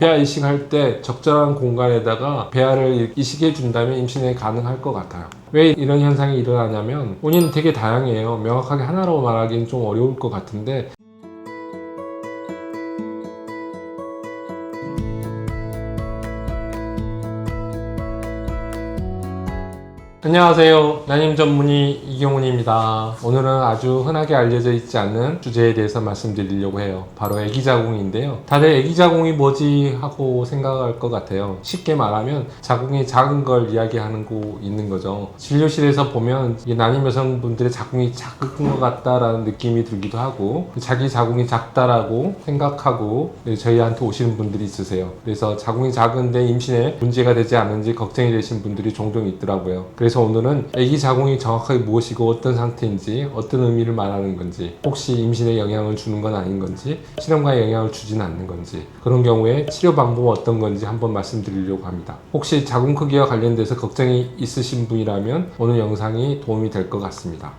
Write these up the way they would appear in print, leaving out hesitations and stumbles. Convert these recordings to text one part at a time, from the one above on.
배아 이식할 때 적절한 공간에다가 배아를 이식해 준다면 임신이 가능할 것 같아요. 왜 이런 현상이 일어나냐면 원인은 되게 다양해요. 명확하게 하나로 말하기는 좀 어려울 것 같은데, 안녕하세요. 난임 전문의 이경훈입니다. 오늘은 아주 흔하게 알려져 있지 않는 주제에 대해서 말씀드리려고 해요. 바로 애기자궁인데요. 다들 애기자궁이 뭐지 하고 생각할 것 같아요. 쉽게 말하면 자궁이 작은 걸 이야기하는 거 있는 거죠. 진료실에서 보면 난임 여성분들의 자궁이 작은 것 같다라는 느낌이 들기도 하고, 자기 자궁이 작다라고 생각하고 저희한테 오시는 분들이 있으세요. 그래서 자궁이 작은데 임신에 문제가 되지 않는지 걱정이 되신 분들이 종종 있더라고요. 그래서 오늘은 아기 자궁이 정확하게 무엇이고 어떤 상태인지, 어떤 의미를 말하는 건지, 혹시 임신에 영향을 주는 건 아닌 건지, 실험과에 영향을 주지는 않는 건지, 그런 경우에 치료 방법은 어떤 건지 한번 말씀드리려고 합니다. 혹시 자궁 크기와 관련돼서 걱정이 있으신 분이라면 오늘 영상이 도움이 될 것 같습니다.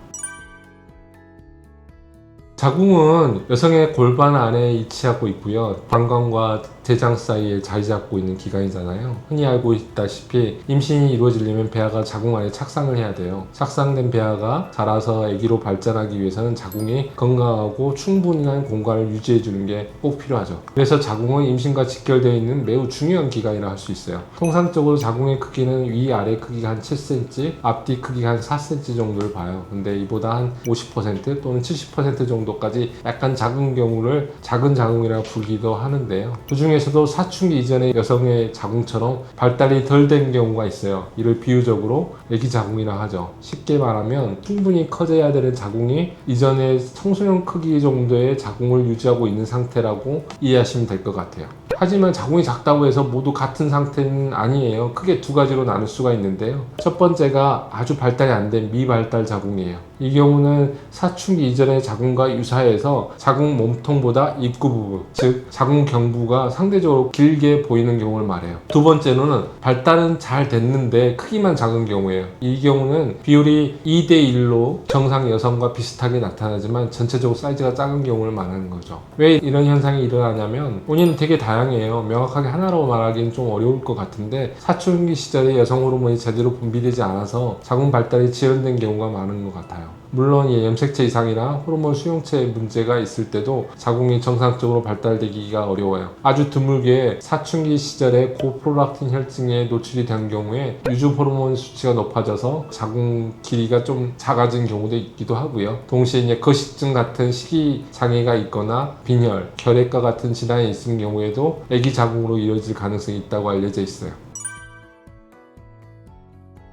자궁은 여성의 골반 안에 위치하고 있고요. 방광과 대장 사이에 자리 잡고 있는 기관이잖아요. 흔히 알고 있다시피 임신이 이루어지려면 배아가 자궁 안에 착상을 해야 돼요. 착상된 배아가 자라서 아기로 발전하기 위해서는 자궁이 건강하고 충분한 공간을 유지해 주는 게 꼭 필요하죠. 그래서 자궁은 임신과 직결되어 있는 매우 중요한 기관이라 할 수 있어요. 통상적으로 자궁의 크기는 위아래 크기가 한 7cm, 앞뒤 크기가 한 4cm 정도를 봐요. 근데 이보다 한 50% 또는 70% 정도까지 약간 작은 경우를 작은 자궁이라고 부르기도 하는데요. 그 중에서도 사춘기 이전의 여성의 자궁처럼 발달이 덜 된 경우가 있어요. 이를 비유적으로 애기 자궁이라 하죠. 쉽게 말하면 충분히 커져야 되는 자궁이 이전의 청소년 크기 정도의 자궁을 유지하고 있는 상태라고 이해하시면 될 것 같아요. 하지만 자궁이 작다고 해서 모두 같은 상태는 아니에요. 크게 두 가지로 나눌 수가 있는데요. 첫 번째가 아주 발달이 안 된 미발달 자궁이에요. 이 경우는 사춘기 이전의 자궁과 유사해서 자궁 몸통보다 입구 부분, 즉 자궁 경부가 상대적으로 길게 보이는 경우를 말해요. 두 번째로는 발달은 잘 됐는데 크기만 작은 경우예요. 이 경우는 비율이 2대1로 정상 여성과 비슷하게 나타나지만 전체적으로 사이즈가 작은 경우를 말하는 거죠. 왜 이런 현상이 일어나냐면 원인은 되게 다양해요. 명확하게 하나로 말하기는 좀 어려울 것 같은데, 사춘기 시절에 여성 호르몬이 제대로 분비되지 않아서 자궁 발달이 지연된 경우가 많은 것 같아요. 물론 염색체 이상이나 호르몬 수용체에 문제가 있을 때도 자궁이 정상적으로 발달되기가 어려워요. 아주 드물게 사춘기 시절에 고프롤락틴 혈증에 노출이 된 경우에 유주 호르몬 수치가 높아져서 자궁 길이가 좀 작아진 경우도 있기도 하고요. 동시에 거식증 같은 식이 장애가 있거나 빈혈, 결핵과 같은 질환이 있는 경우에도 아기 자궁으로 이어질 가능성이 있다고 알려져 있어요.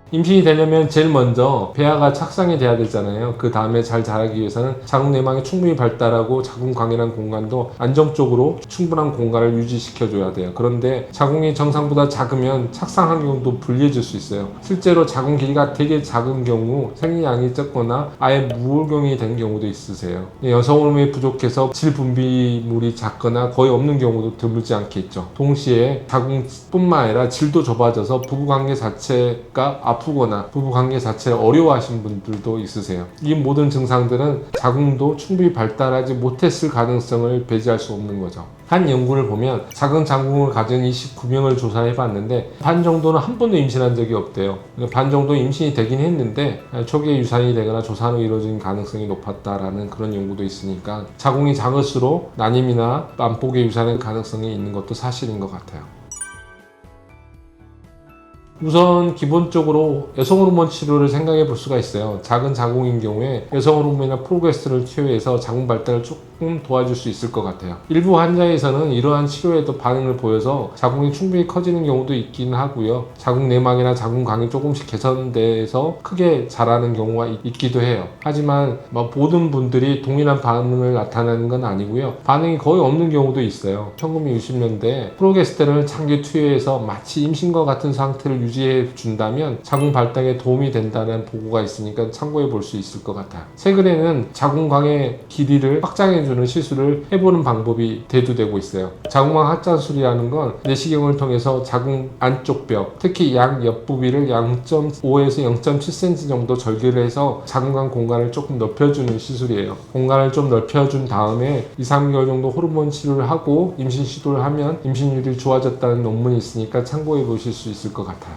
임신이 되려면 제일 먼저 배아가 착상이 돼야 되잖아요. 그 다음에 잘 자라기 위해서는 자궁 내막이 충분히 발달하고 자궁광이라는 공간도 안정적으로 충분한 공간을 유지시켜줘야 돼요. 그런데 자궁이 정상보다 작으면 착상 환경도 불리해질 수 있어요. 실제로 자궁 길이가 되게 작은 경우 생리량이 적거나 아예 무홀경이 된 경우도 있으세요. 여성 호르몬이 부족해서 질 분비물이 작거나 거의 없는 경우도 드물지 않게 있죠. 동시에 자궁뿐만 아니라 질도 좁아져서 부부관계 자체가 아프거나 부부관계 자체를 어려워하시는 분들도 있으세요. 이 모든 증상들은 자궁도 충분히 발달하지 못했을 가능성을 배제할 수 없는 거죠. 한 연구를 보면 작은 자궁을 가진 29명을 조사해봤는데 반 정도는 한 번도 임신한 적이 없대요. 반 정도 임신이 되긴 했는데 초기에 유산이 되거나 조산으로 이루어진 가능성이 높았다라는 그런 연구도 있으니까 자궁이 작을수록 난임이나 만복의 유산의 가능성이 있는 것도 사실인 것 같아요. 우선 기본적으로 여성 호르몬 치료를 생각해 볼 수가 있어요. 작은 자궁인 경우에 여성 호르몬이나 프로게스테론을 투여해서 자궁 발달을 조금 도와줄 수 있을 것 같아요. 일부 환자에서는 이러한 치료에도 반응을 보여서 자궁이 충분히 커지는 경우도 있긴 하고요. 자궁 내막이나 자궁광이 조금씩 개선돼서 크게 자라는 경우가 있기도 해요. 하지만 모든 분들이 동일한 반응을 나타내는 건 아니고요. 반응이 거의 없는 경우도 있어요. 1960년대에 프로게스테론을 장기 투여해서 마치 임신과 같은 상태를 유지해 준다면 자궁 발달에 도움이 된다는 보고가 있으니까 참고해 볼 수 있을 것 같아요. 최근에는 자궁광의 길이를 확장해 해주는 시술을 해보는 방법이 대두되고 있어요. 자궁망 확장술이라는 건 내시경을 통해서 자궁 안쪽 벽, 특히 양 옆부위를 0.5에서 0.7cm 정도 절개를 해서 자궁관 공간을 조금 넓혀주는 시술이에요. 공간을 좀 넓혀준 다음에 2, 3개월 정도 호르몬 치료를 하고 임신 시도를 하면 임신율이 좋아졌다는 논문이 있으니까 참고해 보실 수 있을 것 같아요.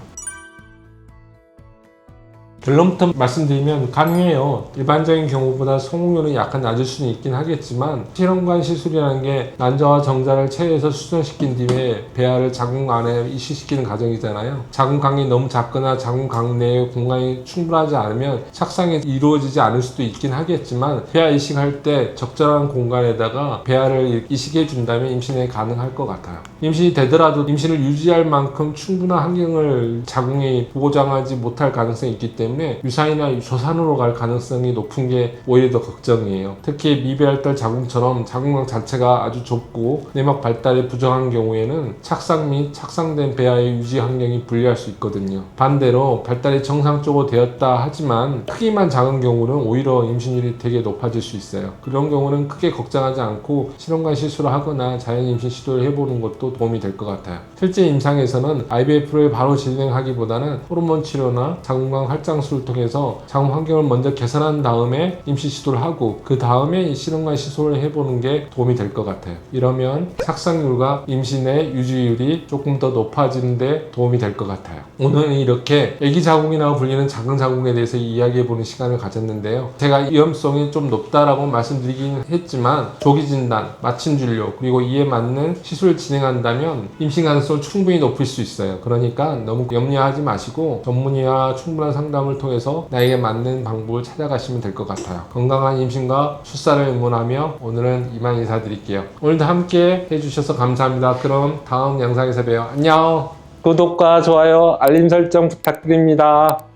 결론부터 말씀드리면 가능해요. 일반적인 경우보다 성공률은 약간 낮을 수는 있긴 하겠지만 실험관 시술이라는 게 난자와 정자를 체외에서 수정시킨 뒤에 배아를 자궁 안에 이식시키는 과정이잖아요. 자궁강이 너무 작거나 자궁강 내에 공간이 충분하지 않으면 착상이 이루어지지 않을 수도 있긴 하겠지만 배아 이식할 때 적절한 공간에다가 배아를 이식해 준다면 임신이 가능할 것 같아요. 임신이 되더라도 임신을 유지할 만큼 충분한 환경을 자궁이 보장하지 못할 가능성이 있기 때문에 유산이나 조산으로 갈 가능성이 높은 게 오히려 더 걱정이에요. 특히 미배알달 자궁처럼 자궁강 자체가 아주 좁고 내막 발달이 부정한 경우에는 착상 및 착상된 배아의 유지 환경이 불리할 수 있거든요. 반대로 발달이 정상적으로 되었다 하지만 크기만 작은 경우는 오히려 임신율이 되게 높아질 수 있어요. 그런 경우는 크게 걱정하지 않고 실험관 시술을 하거나 자연 임신 시도를 해보는 것도 도움이 될 것 같아요. 실제 임상에서는 IVF를 바로 진행하기보다는 호르몬 치료나 자궁관 활장술을 통해서 자궁 환경을 먼저 개선한 다음에 임신 시도를 하고 그 다음에 실험관 시술을 해보는 게 도움이 될 것 같아요. 이러면 착상률과 임신의 유지율이 조금 더 높아지는 데 도움이 될 것 같아요. 오늘은 이렇게 애기 자궁이라고 불리는 작은 자궁에 대해서 이야기해보는 시간을 가졌는데요. 제가 위험성이 좀 높다라고 말씀드리긴 했지만 조기 진단, 맞춤 진료 그리고 이에 맞는 시술을 진행한다면 임신 가능성을 충분히 높일 수 있어요. 그러니까 너무 염려하지 마시고 전문의와 충분한 상담을 통해서 나에게 맞는 방법을 찾아가시면 될 것 같아요. 건강한 임신과 출산을 응원하며 오늘은 이만 인사드릴게요. 오늘도 함께 해주셔서 감사합니다. 그럼 다음 영상에서 봬요. 안녕. 구독과 좋아요, 알림 설정 부탁드립니다.